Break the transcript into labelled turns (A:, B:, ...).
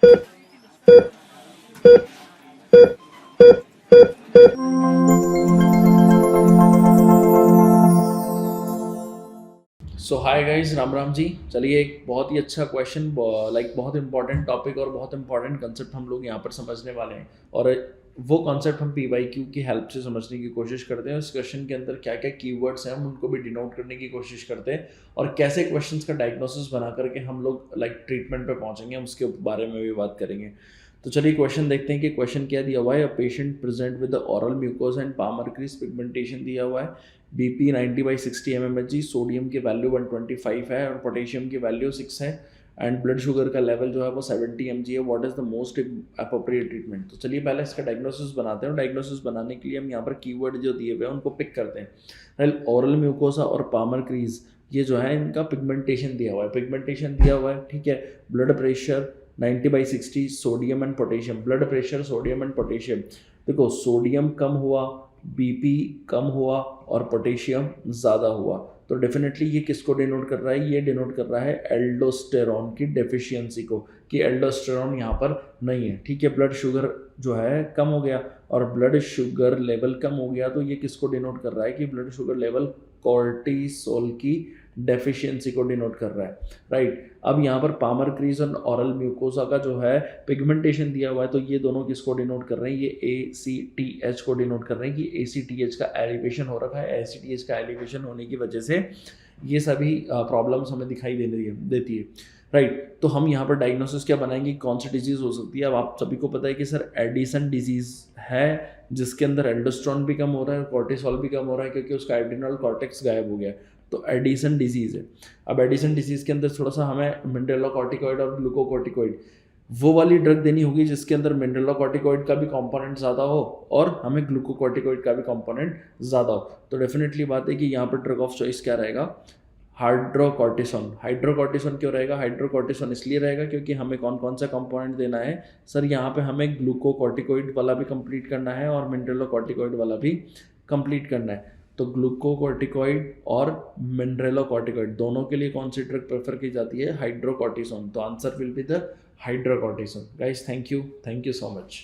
A: सो hi guys, Ram Ram ji. चलिए, एक बहुत ही अच्छा क्वेश्चन, बहुत इंपॉर्टेंट टॉपिक और बहुत इंपॉर्टेंट कंसेप्ट हम लोग यहाँ पर समझने वाले हैं। और वो कॉन्सेप्ट हम PYQ की हेल्प से समझने की कोशिश करते हैं। इस क्वेश्चन के अंदर क्या क्या कीवर्ड्स हैं हम उनको भी डिनोट करने की कोशिश करते हैं, और कैसे क्वेश्चंस का डायग्नोसिस बना करके हम लोग ट्रीटमेंट पे पहुंचेंगे, हम उसके बारे में भी बात करेंगे। तो चलिए क्वेश्चन देखते हैं कि क्वेश्चन क्या दिया हुआ है। A patient present with oral mucous and palmar crease pigmentation दिया हुआ है। BP 90/60 mmHg, सोडियम की वैल्यू 125 है और पोटेशियम की वैल्यू 6 है, एंड ब्लड शुगर का लेवल जो है वो 70 mg है। What is the most appropriate treatment? तो चलिए पहले इसका डायग्नोसिस बनाते हैं। डायग्नोसिस बनाने के लिए हम यहाँ पर कीवर्ड जो दिए हुए हैं उनको पिक करते हैं। ऑरल म्यूकोसा और पामर क्रीज, ये जो है इनका पिगमेंटेशन दिया हुआ है। पिगमेंटेशन दिया हुआ है, ठीक है। Blood pressure 90/60, sodium and potassium. Blood pressure, sodium and potassium, देखो सोडियम कम हुआ, BP कम हुआ और पोटेशियम ज़्यादा हुआ, तो डेफिनेटली ये किसको डिनोट कर रहा है? ये डिनोट कर रहा है एल्डोस्टेरॉन की डेफिशिएंसी को, कि एल्डोस्टेरॉन यहाँ पर नहीं है, ठीक है। ब्लड शुगर जो है कम हो गया और ब्लड शुगर लेवल कम हो गया, तो ये किसको डिनोट कर रहा है? कि ब्लड शुगर लेवल कॉर्टिसोल की डेफिशिएंसी को डिनोट कर रहा है, राइट। अब यहाँ पर पामर क्रीज और ऑरल म्यूकोसा का जो है पिगमेंटेशन दिया हुआ है, तो ये दोनों किसको डिनोट कर रहे हैं? ये ACTH को डिनोट कर रहे हैं कि ACTH का एलिवेशन हो रखा है। ACTH का एलिवेशन होने की वजह से ये सभी प्रॉब्लम्स हमें दिखाई देती है, राइट। तो हम यहाँ पर डायग्नोसिस क्या बनाएंगे, कौन सी डिजीज़ हो सकती है? अब आप सभी को पता है कि सर एडिसन डिजीज़ है, जिसके अंदर एल्डोस्ट्रॉन भी कम हो रहा है और कॉर्टिसोल भी कम हो रहा है, क्योंकि उसका एड्रिनल कॉर्टेक्स गायब हो गया है। तो एडिसन डिजीज़ है। अब एडिसन डिजीज़ के अंदर थोड़ा सा हमें मिनरलोकॉर्टिकॉइड और ग्लूकोकॉर्टिकॉइड, वो वाली ड्रग देनी होगी जिसके अंदर मिनरलोकॉर्टिकॉइड का भी कंपोनेंट ज़्यादा हो और हमें ग्लूकोकॉर्टिकॉइड का भी कंपोनेंट ज़्यादा हो। तो डेफिनेटली बात है कि यहाँ पर ड्रग ऑफ चॉइस क्या रहेगा? हाइड्रोकॉर्टिसोन। हाइड्रोकॉर्टिसोन क्यों रहेगा? हाइड्रोकॉर्टिसोन इसलिए रहेगा क्योंकि हमें कौन कौन सा कंपोनेंट देना है सर? यहाँ पे हमें ग्लूकोकॉर्टिकॉइड वाला भी कंप्लीट करना है और मिनरलोकॉर्टिकॉइड वाला भी कंप्लीट करना है। तो ग्लूकोकॉर्टिकॉइड और मिनरलोकॉर्टिकॉइड दोनों के लिए कौन सी ड्रग प्रेफर की जाती है? हाइड्रोकॉर्टिसोन। तो answer will be the hydrocortisone. Guys, thank you so much.